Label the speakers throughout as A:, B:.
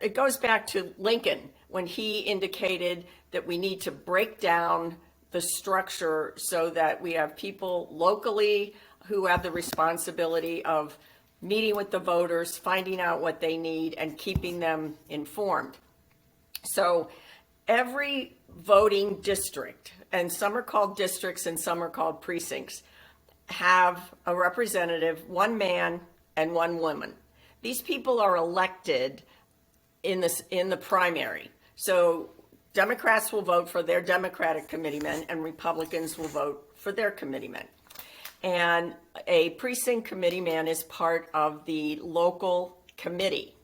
A: it goes back to Lincoln when he indicated that we need to break down the structure so that we have people locally who have the responsibility of meeting with the voters, finding out what they need, and keeping them informed. So every voting district, and some are called districts and some are called precincts, have a representative, one man and one woman. These people are elected in the primary. So Democrats will vote for their Democratic committeemen and Republicans will vote for their committeemen. And a precinct committeeman is part of the local committee.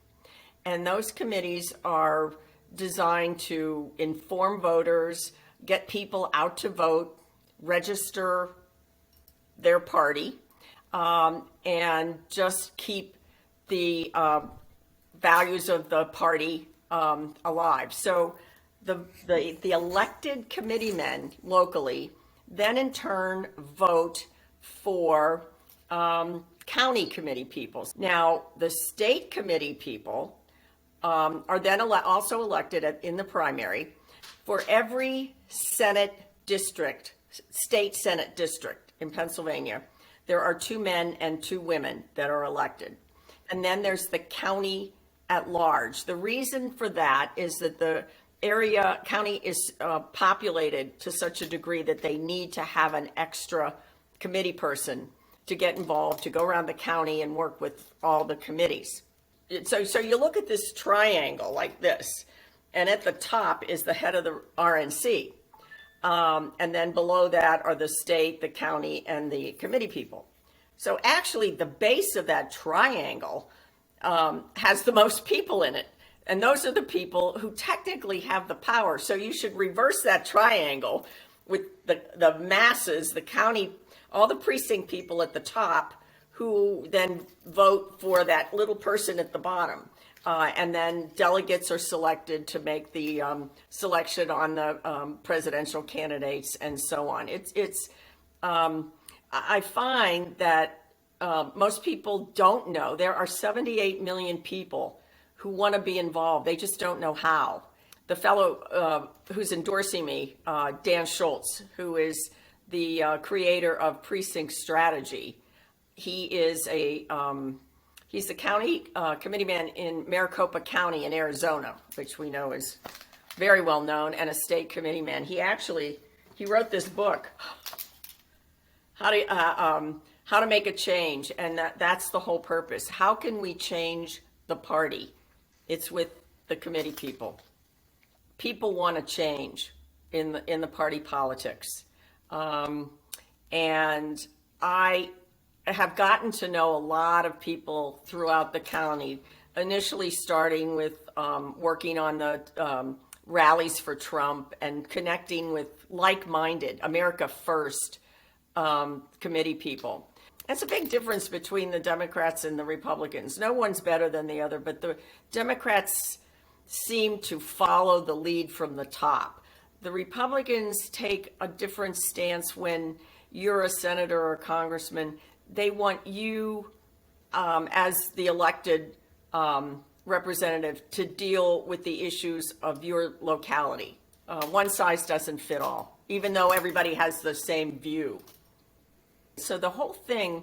A: And those committees are designed to inform voters, get people out to vote, register their party, and just keep the values of the party alive. So the elected committeemen locally then in turn vote for county committee people. Now, the state committee people are then also elected in the primary for every Senate district, state Senate district in Pennsylvania. There are 2 men and 2 women that are elected. And then there's the county at large. The reason for that is that the county is populated to such a degree that they need to have an extra committee person to get involved, to go around the county and work with all the committees. So you look at this triangle like this, and at the top is the head of the RNC. And then below that are the state, the county, and the committee people. So actually the base of that triangle has the most people in it. And those are the people who technically have the power. So you should reverse that triangle with the masses, the county, all the precinct people at the top who then vote for that little person at the bottom. And then delegates are selected to make the selection on the presidential candidates and so on. I find that most people don't know. There are 78 million people who want to be involved. They just don't know how. The fellow who's endorsing me, Dan Schultz, who is the creator of Precinct Strategy, he is he's the county committeeman in Maricopa County in Arizona, which we know is very well known, and a state committeeman. He wrote this book, How to Make a Change, and that's the whole purpose. How can we change the party? It's with the committee people. People want to change in the party politics, and I have gotten to know a lot of people throughout the county, initially starting with working on the rallies for Trump and connecting with like-minded America First committee people. It's a big difference between the Democrats and the Republicans. No one's better than the other, but the Democrats seem to follow the lead from the top. The Republicans take a different stance when you're a senator or a congressman. They want you, as the elected representative, to deal with the issues of your locality. One size doesn't fit all, even though everybody has the same view. So the whole thing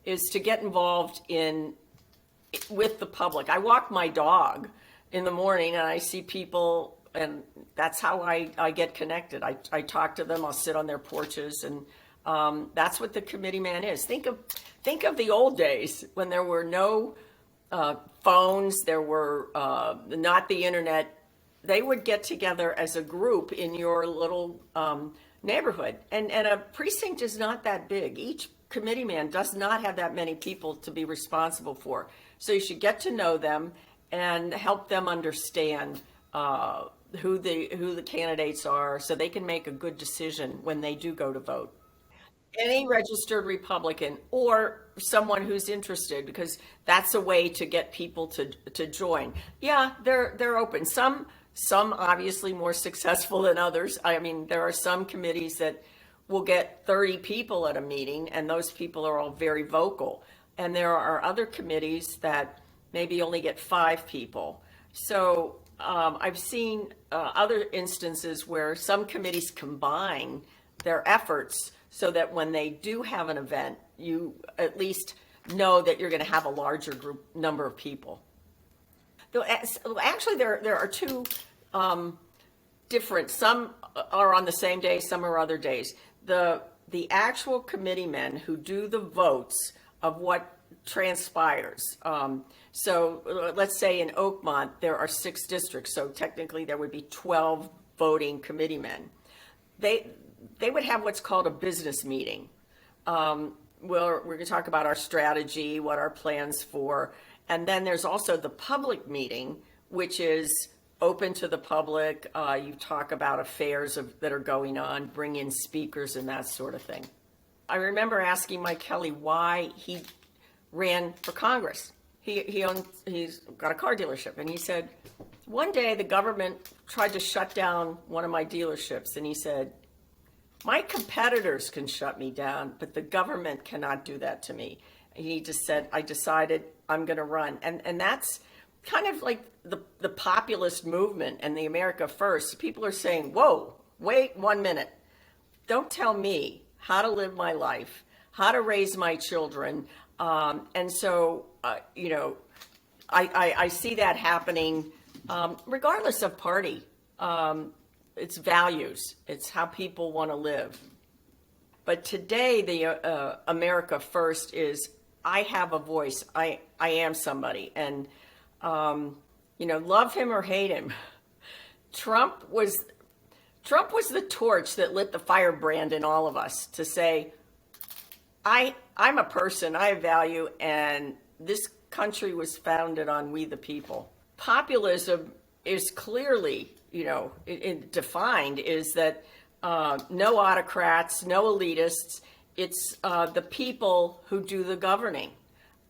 A: is to get involved with the public. I walk my dog in the morning and I see people, and that's how I get connected. I talk to them, I'll sit on their porches, and that's what the committee man is. Think of the old days when there were no phones, there were not the internet. They would get together as a group in your little neighborhood, and a precinct is not that big. Each committee man does not have that many people to be responsible for. So you should get to know them and help them understand who the candidates are, so they can make a good decision when they do go to vote. Any registered Republican or someone who's interested, because that's a way to get people to join. Yeah, they're open. Some obviously more successful than others. I mean, there are some committees that will get 30 people at a meeting, and those people are all very vocal. And there are other committees that maybe only get 5 people. So I've seen other instances where some committees combine their efforts so that when they do have an event, you at least know that you're going to have a larger number of people. Though actually, there are two different. Some are on the same day, some are other days. The actual committee men who do the votes of what transpires. So let's say in Oakmont there are 6 districts, so technically there would be 12 voting committee men. They would have what's called a business meeting. We're going to talk about our strategy, what our plans for, and then there's also the public meeting, which is open to the public. You talk about affairs that are going on, bring in speakers and that sort of thing. I remember asking Mike Kelly why he ran for Congress. He's got a car dealership, and he said, one day the government tried to shut down one of my dealerships, and he said, my competitors can shut me down, but the government cannot do that to me. He just said, I decided I'm going to run. And that's kind of like the populist movement and the America First. People are saying, whoa, wait 1 minute. Don't tell me how to live my life, how to raise my children. And so, I see that happening regardless of party. It's values. It's how people want to live. But today, the America First is, I have a voice. I am somebody. And, love him or hate him, Trump was the torch that lit the firebrand in all of us to say, I'm a person, I have value, and this country was founded on we the people. Populism is clearly, defined is that no autocrats, no elitists. It's the people who do the governing.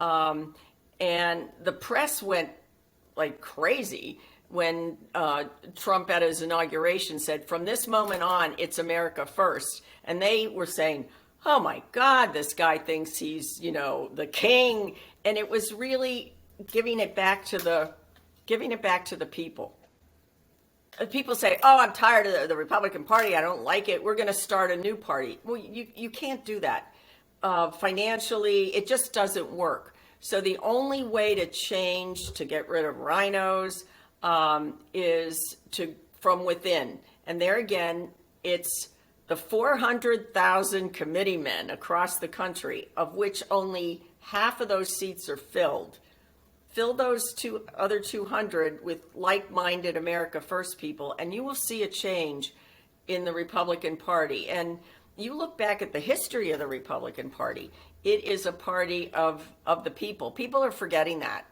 A: And the press went like crazy when Trump at his inauguration said, from this moment on, it's America First. And they were saying, oh my God, this guy thinks he's, the king. And it was really giving it back to the people. People say, oh, I'm tired of the Republican Party. I don't like it. We're going to start a new party. Well, you can't do that. Financially, it just doesn't work. So the only way to change, to get rid of rhinos, is from within. And there again, it's the 400,000 committee men across the country, of which only half of those seats are filled. Fill those other 200 with like-minded America First people, and you will see a change in the Republican Party. And you look back at the history of the Republican Party, it is a party of the people. People are forgetting that.